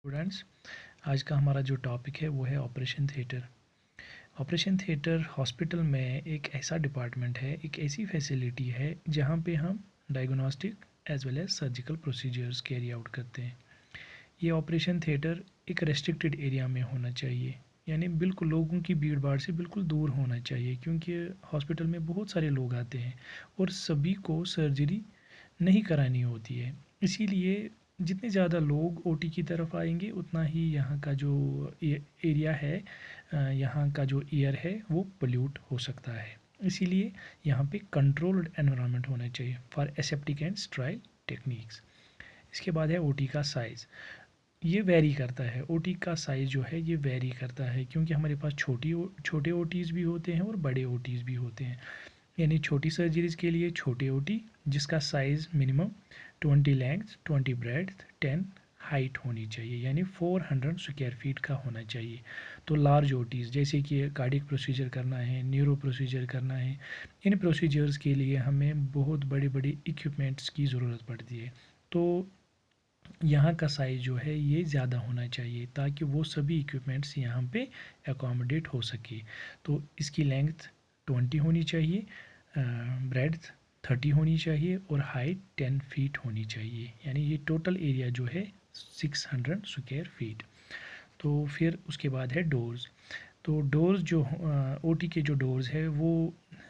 Students, आज का हमारा जो टॉपिक है वो है operation theatre. Operation theatre hospital में एक ऐसा डिपार्टमेंट है, एक ऐसी फैसिलिटी है जहाँ पे हम diagnostic as well as surgical procedures carry out करते हैं। ये ऑपरेशन थिएटर एक रेस्ट्रिक्टेड एरिया में होना चाहिए, यानी बिल्कुल लोगों की भीड़ भाड़ से बिल्कुल दूर होना चाहिए, क्योंकि हॉस्पिटल में बहुत सारे लोग आते हैं और सभी को सर्जरी नहीं करानी होती है। इसीलिए जितने ज़्यादा लोग ओटी की तरफ आएंगे उतना ही यहाँ का जो एरिया है, यहाँ का जो एयर है वो पोल्यूट हो सकता है। इसीलिए यहाँ पे कंट्रोल्ड एनवायरनमेंट होना चाहिए फॉर एसेप्टिक एंड स्ट्राइल टेक्निक्स। इसके बाद है ओटी का साइज़। ये वेरी करता है, ओटी का साइज़ जो है ये वेरी करता है, क्योंकि हमारे पास छोटे ओटीज़ भी होते हैं और बड़े ओटीज़ भी होते हैं। यानी छोटी सर्जरीज़ के लिए छोटे ओटी जिसका size minimum 20 length 20 breadth 10 height होनी चाहिए, यानी 400 स्क्वायर फीट का होना चाहिए। तो लार्ज ओटीज़ जैसे कि कार्डियक प्रोसीजर करना है, न्यूरो प्रोसीजर करना है, इन प्रोसीजर्स के लिए हमें बहुत बड़े बड़े इक्विपमेंट्स की ज़रूरत पड़ती है। तो यहाँ का साइज़ जो है ये ज़्यादा होना चाहिए ताकि वो सभी इक्विपमेंट्स यहाँ पे एकोमोडेट हो सके। तो इसकी लेंथ 20 होनी चाहिए, ब्रेड्थ 30 होनी चाहिए और हाइट 10 फीट होनी चाहिए, यानी ये टोटल एरिया जो है 600 स्क्वायर फीट। तो फिर उसके बाद है डोर्स। तो डोर्स जो ओटी के जो डोर्स है वो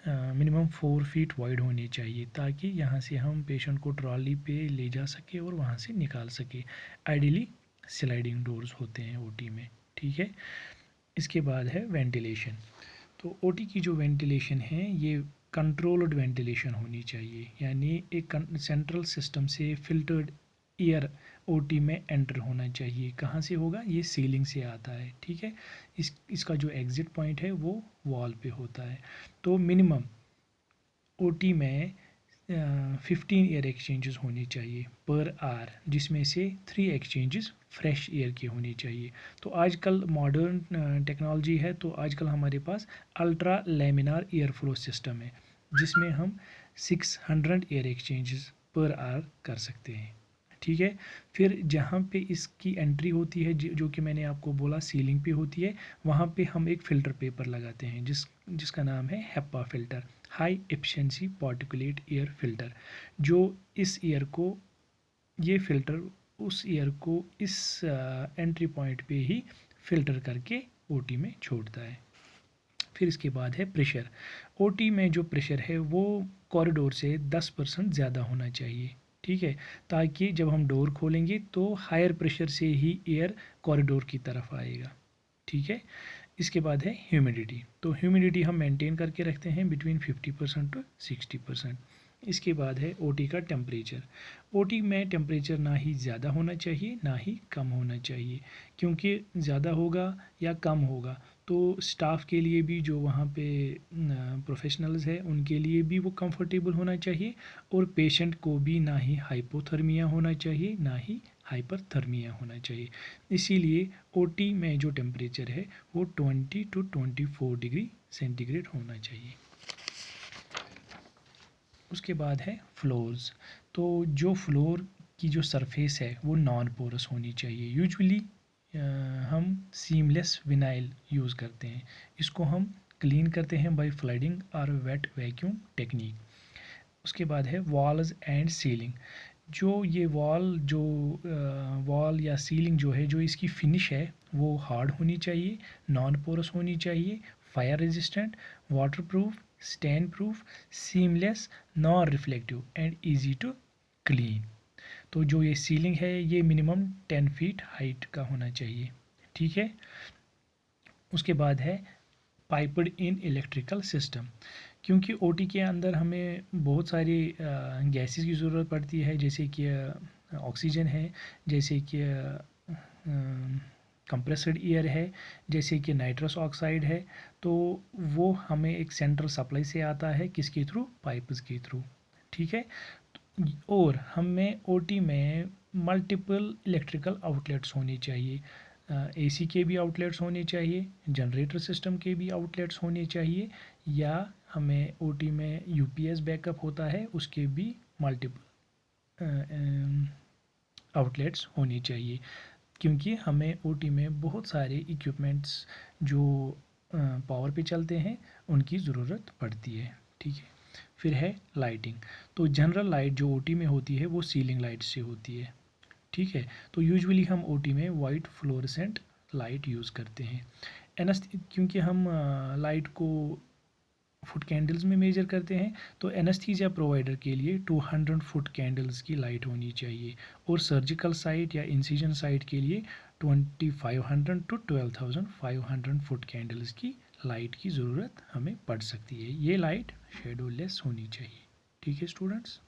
मिनिमम 4 फीट वाइड होने चाहिए ताकि यहाँ से हम पेशेंट को ट्रॉली पे ले जा सके और वहाँ से निकाल सके। आइडियली स्लाइडिंग डोर्स होते हैं ओटी में, ठीक है। इसके बाद है वेंटिलेशन। तो ओटी की जो वेंटिलेशन है ये कंट्रोल्ड वेंटिलेशन होनी चाहिए, यानी एक सेंट्रल सिस्टम से फिल्टर्ड एयर ओटी में एंटर होना चाहिए। कहाँ से होगा? ये सीलिंग से आता है, ठीक है। इसका जो एग्ज़िट पॉइंट है वो वॉल पे होता है। तो मिनिमम ओटी में 15 एयर एक्सचेंजेस होने चाहिए पर आवर, जिसमें से 3 एक्सचेंजेस फ्रेश एयर के होने चाहिए। तो आजकल मॉडर्न टेक्नोलॉजी है, तो आजकल हमारे पास ultra laminar air flow system है जिसमें हम 600 एयर एक्सचेंजेस पर आवर कर सकते हैं, ठीक है। फिर जहाँ पे इसकी एंट्री होती है जो कि मैंने आपको बोला सीलिंग पे होती है, वहाँ पे हम एक फ़िल्टर पेपर लगाते हैं जिसका नाम है HEPA filter, high efficiency particulate air filter. जो इस एयर को ये फ़िल्टर उस एयर को इस एंट्री पॉइंट पे ही फ़िल्टर करके ओटी में छोड़ता है। फिर इसके बाद है प्रेशर। ओटी में जो प्रेशर है वो कॉरिडोर से 10% ज़्यादा होना चाहिए, ठीक है, ताकि जब हम डोर खोलेंगे तो हायर प्रेशर से ही एयर कॉरिडोर की तरफ आएगा, ठीक है। इसके बाद है ह्यूमिडिटी। तो ह्यूमिडिटी हम मेंटेन करके रखते हैं बिटवीन 50% टू 60%। इसके बाद है ओटी का टेम्परेचर। ओटी में टेम्परेचर ना ही ज़्यादा होना चाहिए ना ही कम होना चाहिए, क्योंकि ज़्यादा होगा या कम होगा तो स्टाफ के लिए भी जो वहाँ पे प्रोफेशनल्स है उनके लिए भी वो कंफर्टेबल होना चाहिए, और पेशेंट को भी ना ही हाइपोथर्मिया होना चाहिए ना ही हाइपरथर्मिया होना चाहिए। इसीलिए ओटी में जो टेम्परेचर है वो 20 टू 24 डिग्री सेंटीग्रेड होना चाहिए। उसके बाद है फ्लोर्स। तो जो फ्लोर की जो सरफेस है वो नॉन पोरस होनी चाहिए। यूजुअली हम सीमलेस विनाइल यूज़ करते हैं। इसको हम क्लीन करते हैं बाय फ्लडिंग और वेट वैक्यूम टेक्निक। उसके बाद है वॉल्स एंड सीलिंग। जो ये वॉल या सीलिंग जो है, जो इसकी फिनिश है वो हार्ड होनी चाहिए, नॉन पोरस होनी चाहिए, fire resistant, water proof, stain proof, seamless, non reflective and easy to clean. तो जो ये सीलिंग है ये मिनिमम 10 फीट हाइट का होना चाहिए, ठीक है। उसके बाद है पाइप्ड इन इलेक्ट्रिकल सिस्टम। क्योंकि ओटी के अंदर हमें बहुत सारी गैसेस की ज़रूरत पड़ती है, जैसे कि ऑक्सीजन है, जैसे कि कंप्रेसड एयर है, जैसे कि नाइट्रस ऑक्साइड है। तो वो हमें एक सेंट्रल सप्लाई से आता है, किसके थ्रू? पाइप्स के थ्रू, ठीक है। और हमें ओटी में मल्टीपल इलेक्ट्रिकल आउटलेट्स होने चाहिए। एसी के भी आउटलेट्स होने चाहिए, जनरेटर सिस्टम के भी आउटलेट्स होने चाहिए, या हमें ओटी में यूपीएस बैकअप होता है उसके भी मल्टीपल आउटलेट्स होने चाहिए। क्योंकि हमें ओटी में बहुत सारे इक्विपमेंट्स जो पावर पे चलते हैं उनकी ज़रूरत पड़ती है। ठीक है, फिर है लाइटिंग। तो जनरल लाइट जो ओटी में होती है वो सीलिंग लाइट से होती है। ठीक है, तो यूजुअली हम ओटी में वाइट फ्लोरेसेंट लाइट यूज़ करते हैं। क्योंकि हम लाइट को फुट कैंडल्स में मेजर करते हैं, तो एनेस्थीसिया प्रोवाइडर के लिए 200 फुट कैंडल्स की लाइट होनी चाहिए, और सर्जिकल साइट या इंसिजन साइट के लिए 2500 टू 12500 फुट कैंडल्स की लाइट की ज़रूरत हमें पड़ सकती है। ये लाइट शेडोलेस होनी चाहिए। ठीक है स्टूडेंट्स।